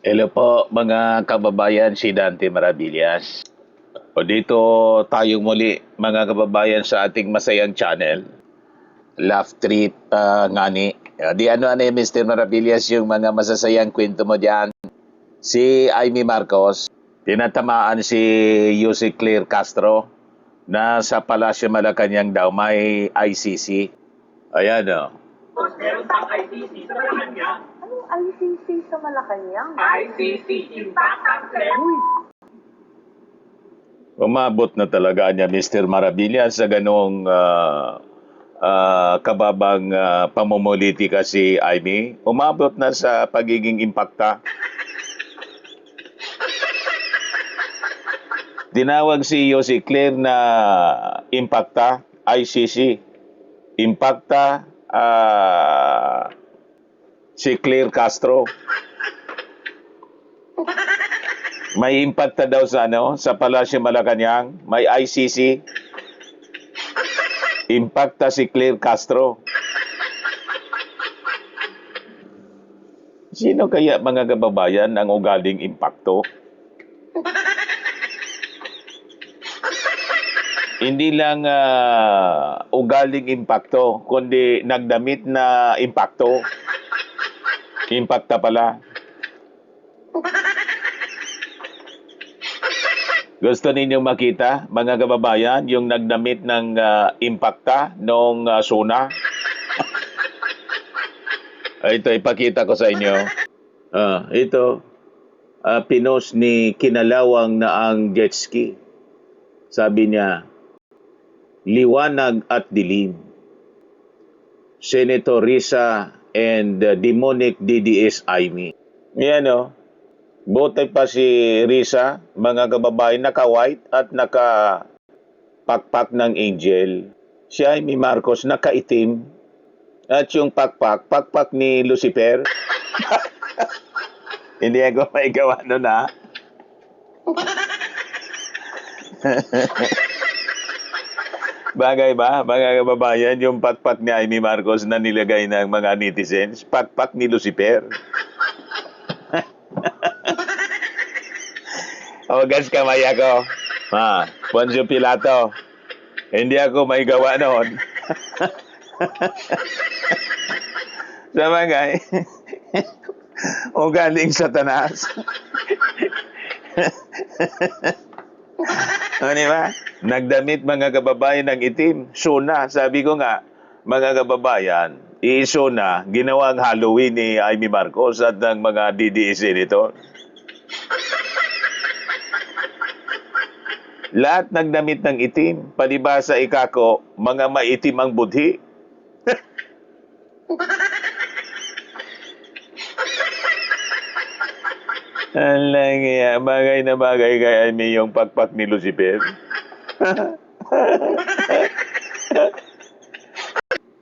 Hello po mga kababayan, si Dante Maravillas. O dito tayong muli mga kababayan sa ating masayang channel, Laugh Trip Ngani. Di ano Mr. Maravillas yung mga masasayang kwento mo diyan. Si Amy Marcos, tinatamaan si Jose Claire Castro na sa Palasyo Malacanang daw may ICC. Ayan o. Meron pang ICC sa Malacanang. Anong ICC sa Malacanang? ICC, Impact Athlete. Umabot na talaga niya Mr. Maravillas sa ganong kababang pamumulitika si Amy. Umabot na sa pagiging impacta. Tinawag si Jose Claire na impacta, ICC. Impacta si Claire Castro. May impacta daw sa Palasyo Malacanang, may ICC. Impacta si Claire Castro. Sino kaya mga kababayan ang ugaling impacto? Hindi lang ugaling impacto, kundi nagdamit na impacto. Impacta pala. Gusto ninyong makita, mga kababayan, yung nagdamit ng impacta noong SONA? Ito, ipakita ko sa inyo. Ito, pinost ni Kinalawang na ang jet ski. Sabi niya, liwanag at dilim. Senator Risa and demonic DDS Amy. Yan o. Buti pa si Risa, mga kababayan, naka-white at naka-pakpak ng angel. Si Amy Marcos naka-itim. At yung pakpak ni Lucifer. Hindi ako maigawa nun ha. Bagay ba, mga kababayan, yung pakpak ni Amy Marcos na nilagay ng mga netizens? Pakpak ni Lucifer. Hugas kamay ako. Poncio Pilato. Hindi ako may gawa noon. Sa bagay, ugaling Satanas. Ano ba? Nagdamit mga kababayan ng itim. SONA, sabi ko nga, mga kababayan, i-SONA, ginawang Halloween ni Amy Marcos at ng mga DDS nito. Lahat nagdamit ng itim, palibasa ikako, mga maitim ang budhi. Alang, bagay na bagay kay Amy yung pakpak ni Lucifer.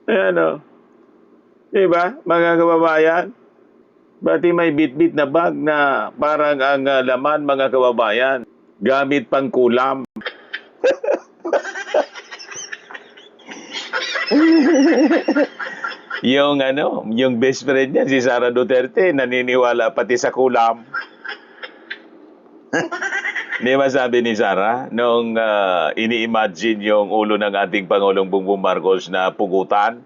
Ano? Diba, mga kababayan? Pati may bit-bit na bag na parang ang laman, mga kababayan, gamit pang kulam. Yung best friend niya, si Sara Duterte, naniniwala pati sa kulam. Di ba sabi ni Sara, nung ini-imagine yung ulo ng ating Pangulong Bongbong Marcos na pugutan,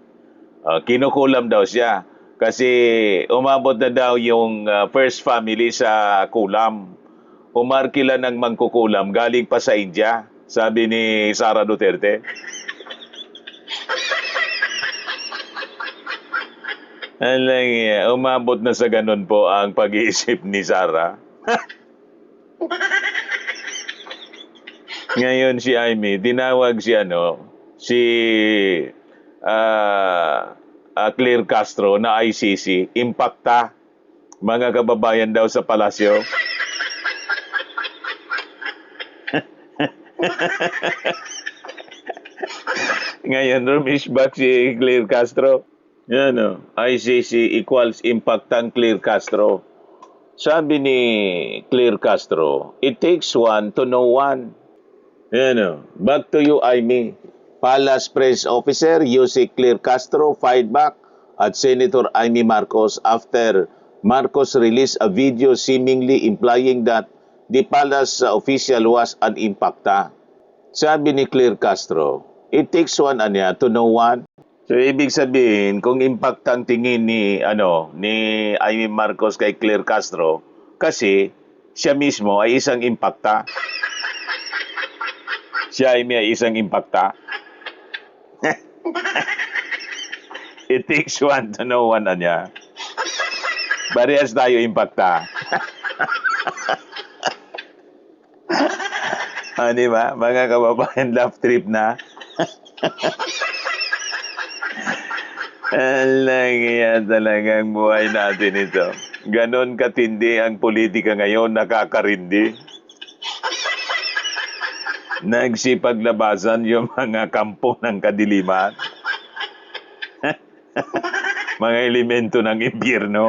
kinukulam daw siya. Kasi umabot na daw yung first family sa kulam. Umarkila ng mangkukulam galing pa sa India, sabi ni Sara Duterte. Alang, umabot na sa ganun po ang pag-iisip ni Sara. Ngayon si Amy, tinawag si Claire Castro na ICC, impacta, mga kababayan daw sa palasyo. Ngayon, rumish back si Claire Castro. ICC equals impactang Claire Castro. Sabi ni Claire Castro, it takes one to know one. Back to you, Amy. Palace Press Officer Jose Claire Castro fired back at Senator Amy Marcos after Marcos released a video seemingly implying that the palace official was an impacta. Sabi ni Claire Castro, it takes one to know one. So ibig sabihin, kung impacta ang tingin ni Amy Marcos kay Claire Castro, kasi siya mismo ay isang impacta. Siya ay isang impacta. It takes one to know one niya. Parehas tayo impacta. Di ba? Mga kababayan, love trip na. Alang talagang buhay natin ito. Ganon katindi ang politika ngayon, nakakarindi. Nagsipaglabasan yung mga kampo ng kadiliman. Mga elemento ng impyerno.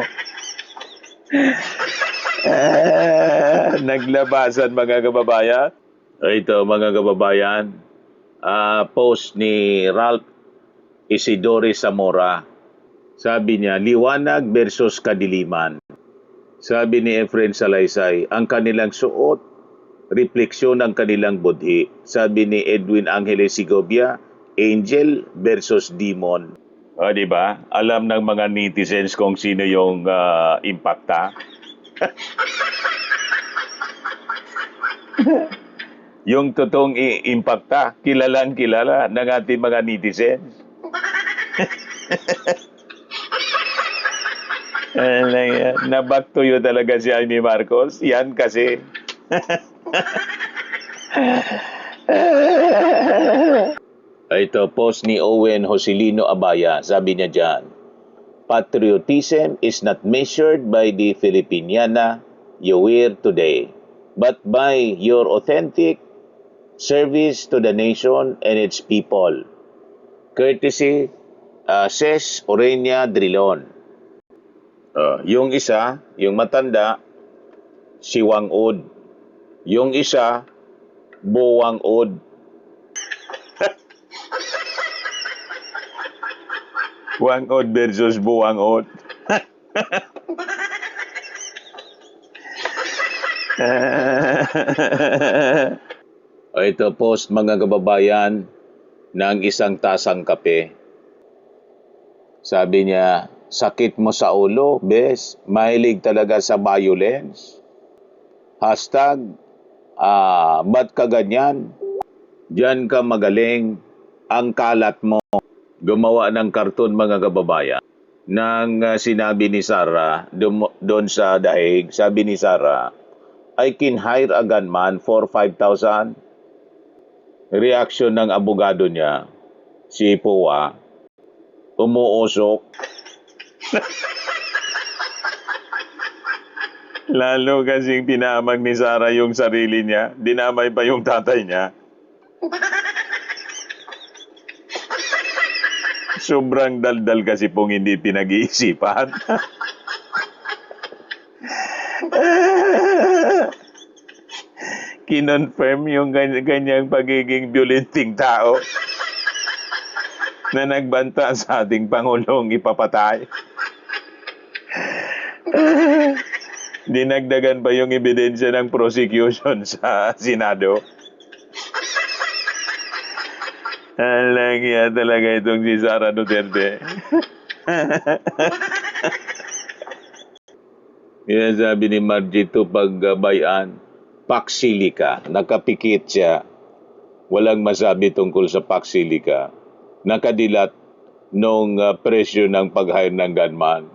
Naglabasan mga kababayan. Ito mga kababayan, post ni Ralph Isidore Zamora. Sabi niya, liwanag versus kadiliman. Sabi ni Efren Salaysay, ang kanilang suot, refleksyon ng kanilang budhi. Sabi ni Edwin Angeles Segovia, angel versus demon. O, di ba? Alam ng mga netizens kung sino yung impacta. Yung totoong impacta, kilalang kilala ng ating mga netizens. Naback to you talaga si Amy Marcos. Yan kasi. Ito, post ni Owen Joselino Abaya. Sabi niya dyan, patriotism is not measured by the Filipiniana you wear today, but by your authentic service to the nation and its people. Courtesy, Ses Orenia Drilon. Yung isa, yung matanda, si Wang Od. Yung isa, Bo Wang Od. Wang Od versus Bo Wang Od. Ito post mga kababayan ng isang tasang kape. Sabi niya, sakit mo sa ulo, bes. Mahilig talaga sa violence. Hashtag, ba't ka ganyan? Diyan ka magaling. Ang kalat mo. Gumawa ng karton mga kababayan. Nang sinabi ni Sarah, doon sa dahig, sabi ni Sarah, I can hire a gunman for 5,000. Reaksyon ng abogado niya, si Powa, umuusok. Lalo kasing pinamag ni Sarah yung sarili niya, dinamay pa yung tatay niya. Sobrang daldal kasi pong hindi pinag-iisipan. Kinonfirm yung ganyang pagiging violenting tao na nagbanta sa ating Pangulong ipapatay. Dinagdagan pa yung ebidensya ng prosecution sa Senado. Alagya talaga itong si Sara Duterte. Kaya sabi ni Margito pagbayan, Paksilika, nakapikit siya. Walang masabi tungkol sa Paksilika. Nakadilat nung presyo ng pag-hire ng gunman.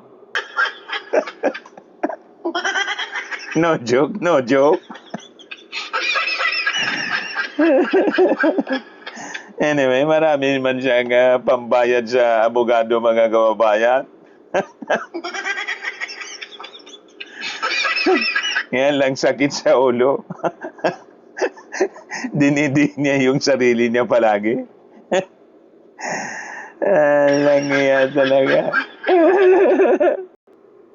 No joke, no joke. Anyway, marami man siyang pambayad sa abogado mga kababayan. Yan lang sakit sa ulo. Dinidig niya yung sarili niya palagi. Lang yan talaga.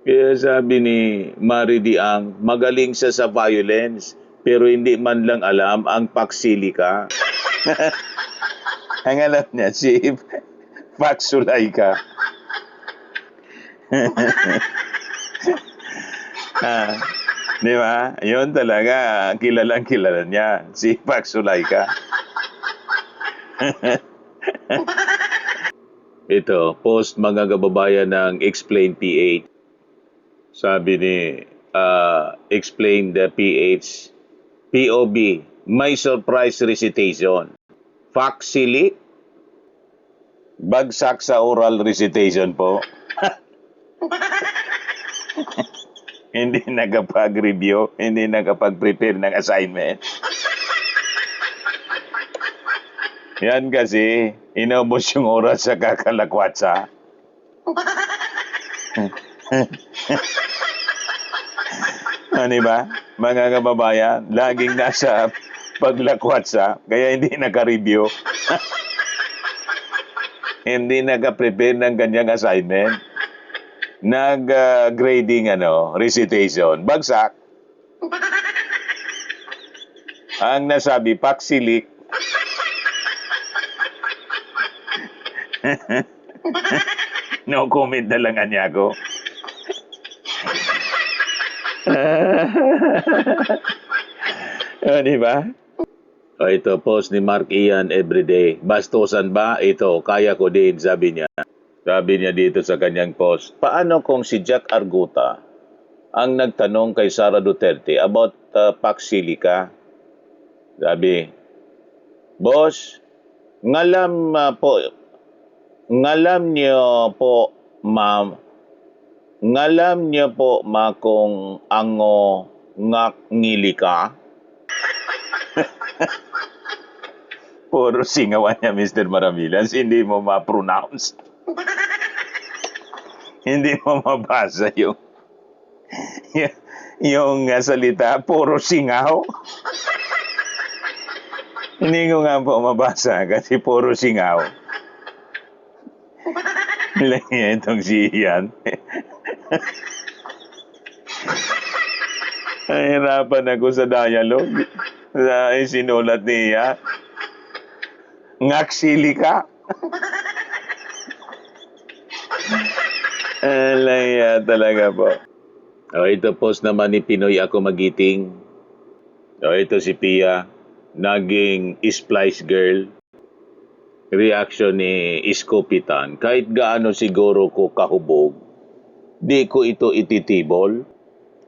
Kaya sabi ni Mari Diang, magaling siya sa violence, pero hindi man lang alam ang Paksilika. Ang alam niya, si Paksulayka. Ah, di ba? Yun talaga, kilalang kilala niya. Si Pac Sulayka. Ito, post mga kababayan ng Explain PH. Sabi ni Explain the PH, POB, may surprise recitation. Factsili, bagsak sa oral recitation po. Hindi nakapag-review, hindi nakapag-prepare ng assignment. Yan kasi, inaubos yung oras sa kakalakwatsa. Ano ba? Mga kababayan, laging nasa paglakwatsa, kaya hindi naka-review. Hindi naka-prepare ng kanyang assignment. Nag-grading recitation. Bagsak. Ang nasabi, paksilik. No comment na lang niya ako. Di ba? O ito, post ni Mark Ian everyday. Bastusan ba? Ito, kaya ko din, sabi niya. Sabi niya dito sa kanyang post, paano kung si Jack Arguta ang nagtanong kay Sara Duterte about Paksilika? Sabi, boss, ngalam niyo po, ma'am, ngalam niyo po, ma, kung ango ngili ka? Puro singawan niya, Mr. Maramilans, hindi mo ma-pronounce. Hindi mo mabasa yung salita, puro singaw. Hindi ko nga po mabasa kasi puro singaw. Lang itong si Ian. Nahirapan ako sa dialogue. Sa sinulat niya. Ngaksili ka. Alay, talaga po. O, ito post naman ni Pinoy Ako Magiting. O, ito si Pia. Naging splice girl. Reaction ni Iskopitan. Kahit gaano siguro ko kahubog, di ko ito ititibol.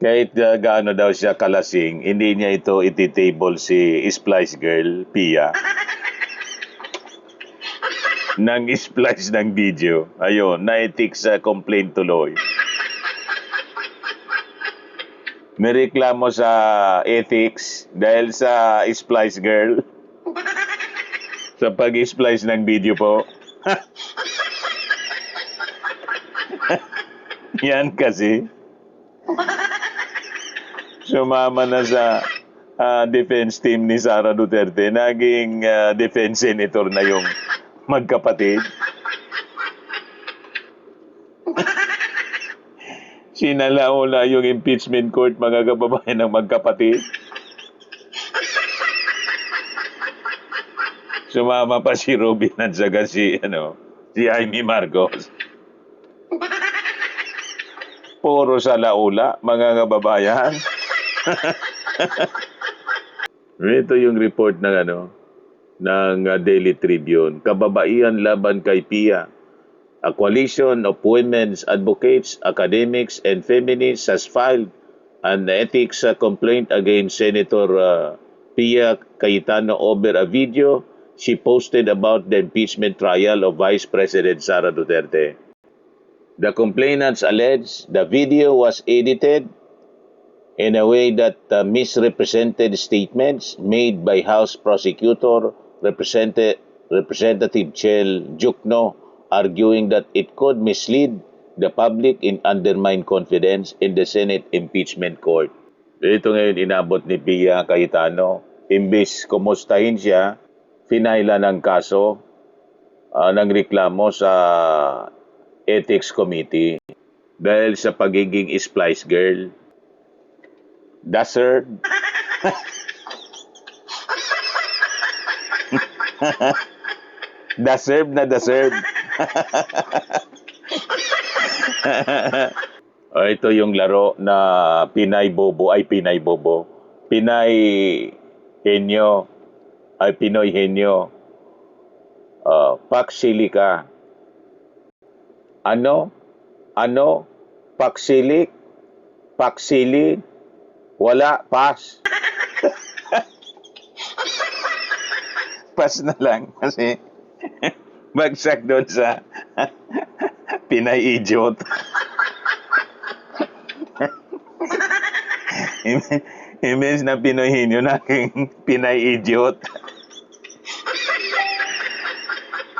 Kahit gaano daw siya kalasing, hindi niya ito ititibol si splice girl, Pia. Nang splice ng video. Ayun, na-ethics complaint tuloy. May reklamo sa ethics dahil sa splice girl. Sa pag-splice ng video po. Yan kasi. Sumama na sa defense team ni Sara Duterte. Naging defense senator na yung magkapatid. Sinalaula yung impeachment court, mga kababayan ng magkapatid. Sumama pa si Robin at saka si Jaime Marcos. Puro sa laula, mga kababayan. Ito yung report ng Daily Tribune. Kababaihan laban kay Pia. A coalition of women's advocates, academics, and feminists has filed an ethics complaint against Senator Pia Cayetano over a video she posted about the impeachment trial of Vice President Sara Duterte. The complainants allege the video was edited in a way that misrepresented statements made by House Prosecutor Representative Chel Jukno, arguing that it could mislead the public and undermine confidence in the Senate impeachment court. Ito ngayon inabot ni Pia Cayetano. Imbis kumustahin siya, finaila ng kaso ng reklamo sa Ethics Committee dahil sa pagiging splice girl. Deserved. Deserved na deserved. Ito yung laro na Pinay Bobo ay Pinay Bobo. Pinay Henyo ay Pinoy Henyo. Paksili ka. Ano? Ano? Paksilik? Paksili? Wala, pas. Pas na lang kasi bagsak doon sa Pinay Idiot. Imbes na Pinoy Henyo, naging Pinay Idiot.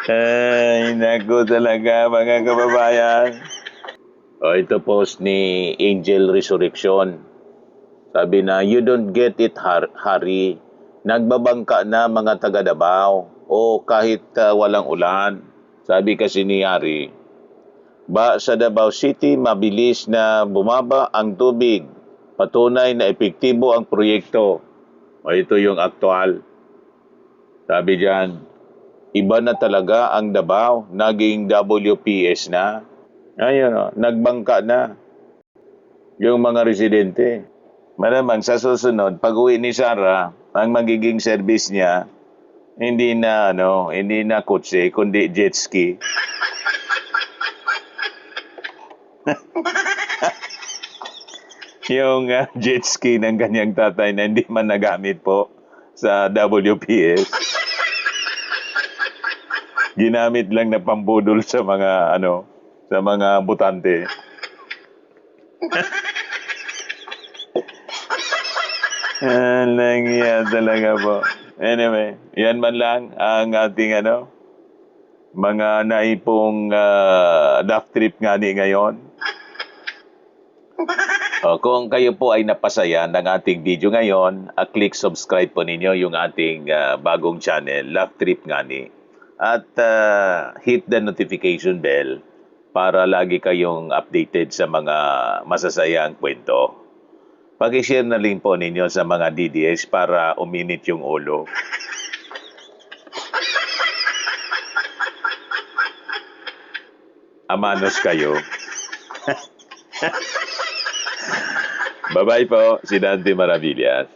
Ay, naku talaga mga kababayan. Ito post ni Angel Resurrection. Sabi na, you don't get it, Hari. Nagbabangka na mga taga Davao. O kahit walang ulan. Sabi kasi ni Hari, sa Davao City, mabilis na bumaba ang tubig. Patunay na epektibo ang proyekto. Ito yung aktual. Sabi diyan, iba na talaga ang Davao. Naging WPS na. Ayun, nagbangka na yung mga residente. Malamang sa susunod, pag uwi ni Sarah, ang magiging service niya, hindi na kotse, kundi jet ski. Yung jet ski ng kanyang tatay na hindi man nagamit po sa WPS. Ginamit lang na pambudol sa mga sa mga butante. Langya talaga po. Anyway, yan man lang ang ating mga naipong daft trip nga ni ngayon. Kung kayo po ay napasaya ng ating video ngayon, click subscribe po ninyo yung ating bagong channel, Love Trip Ngani. At hit the notification bell para lagi kayong updated sa mga masasayang kwento. Pag-share na link po ninyo sa mga DDS para uminit yung ulo. Amanos kayo. Bye-bye po, si Dante Maravillas.